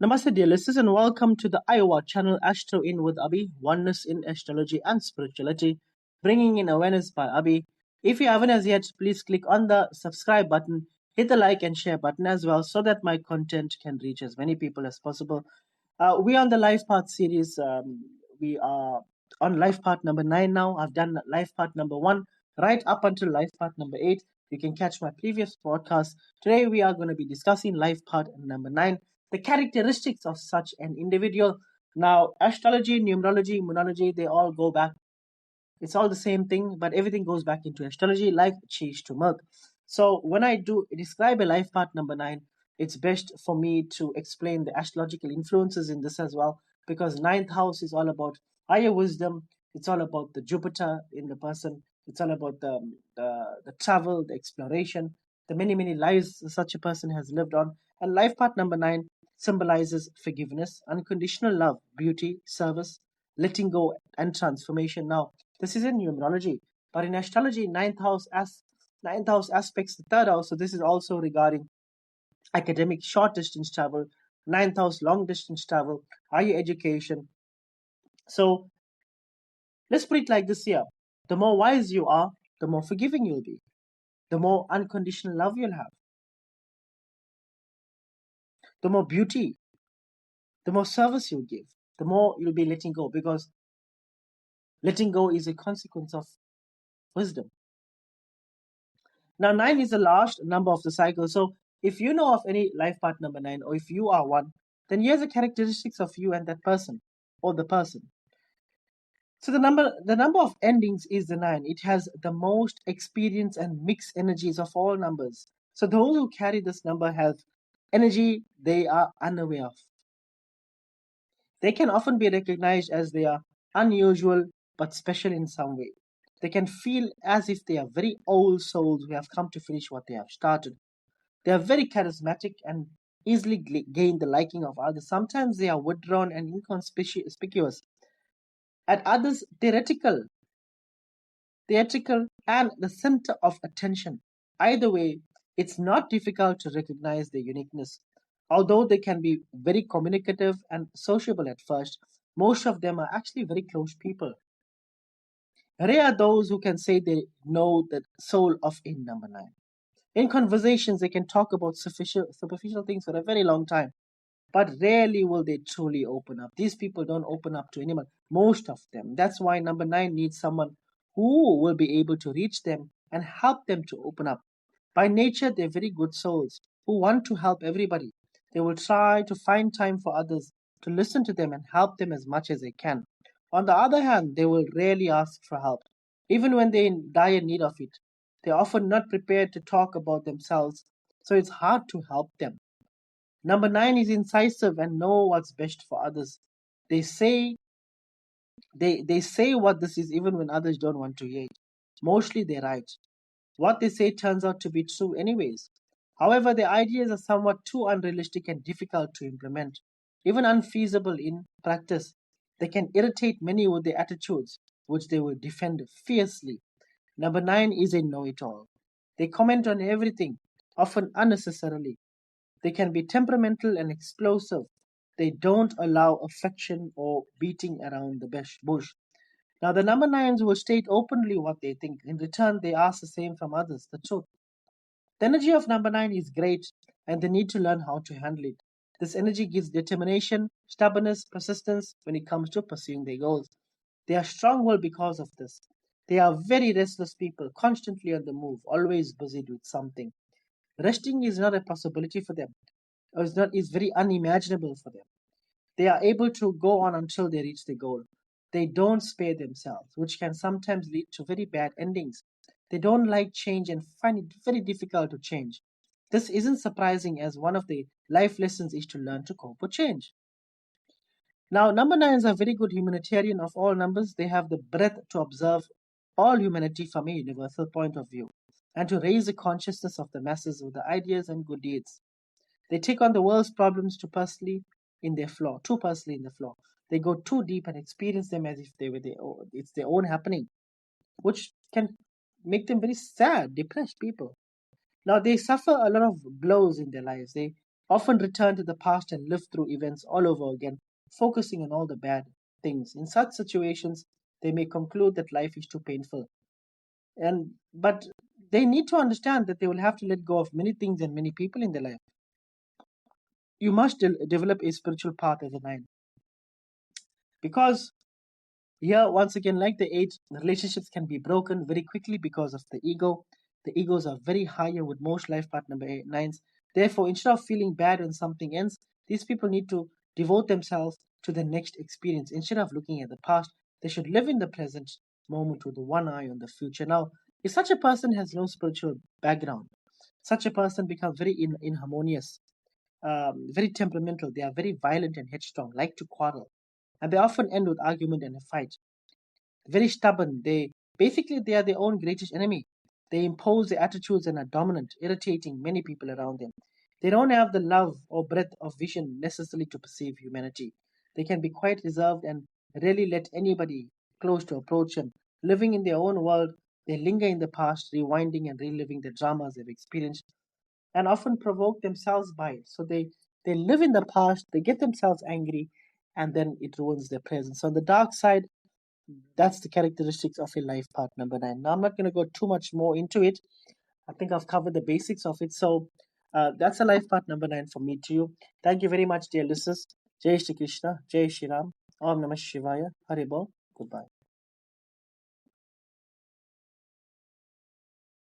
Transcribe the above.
Namaste, dear listeners, and welcome to the Iowa channel Astro In with Abhi, Oneness in Astrology and Spirituality, bringing in awareness by Abhi. If you haven't as yet, please click on the subscribe button, hit the like and share button as well, so that my content can reach as many people as possible. We are on the Life Path series. We are on Life Path number 9 now. I've done Life Path number 1 right up until Life Path number 8. You can catch my previous podcast. Today, we are going to be discussing Life Path number 9, the characteristics of such an individual. Now, astrology, numerology, immunology, they all go back. It's all the same thing, but everything goes back into astrology like cheese to milk. So when I do describe a life path number 9, it's best for me to explain the astrological influences in this as well, because ninth house is all about higher wisdom. It's all about the Jupiter in the person. It's all about the travel, the exploration, the many lives such a person has lived on. And life path number 9 symbolizes forgiveness, unconditional love, beauty, service, letting go, and transformation. Now, this is in numerology, but in astrology, ninth house aspects the third house. So this is also regarding academic short distance travel, ninth house long distance travel, higher education. So let's put it like this here: the more wise you are, the more forgiving you'll be, the more unconditional love you'll have, the more beauty, the more service you'll give, the more you'll be letting go, because letting go is a consequence of wisdom. Now, 9 is the last number of the cycle. So, if you know of any life path number 9, or if you are one, then here's the characteristics of you and that person or the person. So, the number of endings is the 9. It has the most experience and mixed energies of all numbers. So, those who carry this number have energy they are unaware of. They can often be recognized as they are unusual but special in some way. They can feel as if they are very old souls who have come to finish what they have started. They are very charismatic and easily gain the liking of others. Sometimes they are withdrawn and inconspicuous. At others, theatrical, and the center of attention. Either way, it's not difficult to recognize their uniqueness. Although they can be very communicative and sociable at first, most of them are actually very close people. Rare are those who can say they know the soul of in number 9. In conversations, they can talk about superficial things for a very long time, but rarely will they truly open up. These people don't open up to anyone, most of them. That's why number 9 needs someone who will be able to reach them and help them to open up. By nature, they're very good souls who want to help everybody. They will try to find time for others, to listen to them and help them as much as they can. On the other hand, they will rarely ask for help, even when they're in dire need of it. They're often not prepared to talk about themselves, so it's hard to help them. Number 9 is incisive and know what's best for others. They say they say what this is even when others don't want to hear it. Mostly they're right. What they say turns out to be true anyways. However, their ideas are somewhat too unrealistic and difficult to implement, even unfeasible in practice. They can irritate many with their attitudes, which they will defend fiercely. Number 9 is a know it all. They comment on everything, often unnecessarily. They can be temperamental and explosive. They don't allow affection or beating around the bush. Now, the number 9s will state openly what they think. In return, they ask the same from others, the truth. The energy of number 9 is great, and they need to learn how to handle it. This energy gives determination, stubbornness, persistence when it comes to pursuing their goals. They are strong willed because of this. They are very restless people, constantly on the move, always busied with something. Resting is not a possibility for them, or is very unimaginable for them. They are able to go on until they reach the goal. They don't spare themselves, which can sometimes lead to very bad endings. They don't like change and find it very difficult to change. This isn't surprising, as one of the life lessons is to learn to cope with change. Now, number 9s are very good humanitarian of all numbers. They have the breadth to observe all humanity from a universal point of view and to raise the consciousness of the masses with the ideas and good deeds. They take on the world's problems too personally in their flaw. They go too deep and experience them as if it's their own happening, which can make them very sad, depressed people. Now they suffer a lot of blows in their lives. They often return to the past and live through events all over again, focusing on all the bad things. In such situations, they may conclude that life is too painful. But they need to understand that they will have to let go of many things and many people in their life. You must develop a spiritual path as a nine, because here, once again, like the eight, relationships can be broken very quickly because of the ego. The egos are very higher with most life path number eight, nines. Therefore, instead of feeling bad when something ends, these people need to devote themselves to the next experience. Instead of looking at the past, they should live in the present moment with one eye on the future. Now, if such a person has no spiritual background, such a person becomes very inharmonious, very temperamental. They are very violent and headstrong, like to quarrel, and they often end with argument and a fight. Very stubborn. They are their own greatest enemy. They impose their attitudes and are dominant, irritating many people around them. They don't have the love or breadth of vision necessary to perceive humanity. They can be quite reserved and rarely let anybody close to approach them. Living in their own world, they linger in the past, rewinding and reliving the dramas they've experienced and often provoke themselves by it. So they live in the past, they get themselves angry, and then it ruins their present. So on the dark side, that's the characteristics of a life path number nine. Now I'm not going to go too much more into it. I think I've covered the basics of it. So that's a life path number nine from me to you. Thank you very much, dear listeners. Jai Shri Krishna, Jai Shri Ram, Om Namah Shivaya, Haribol. Goodbye.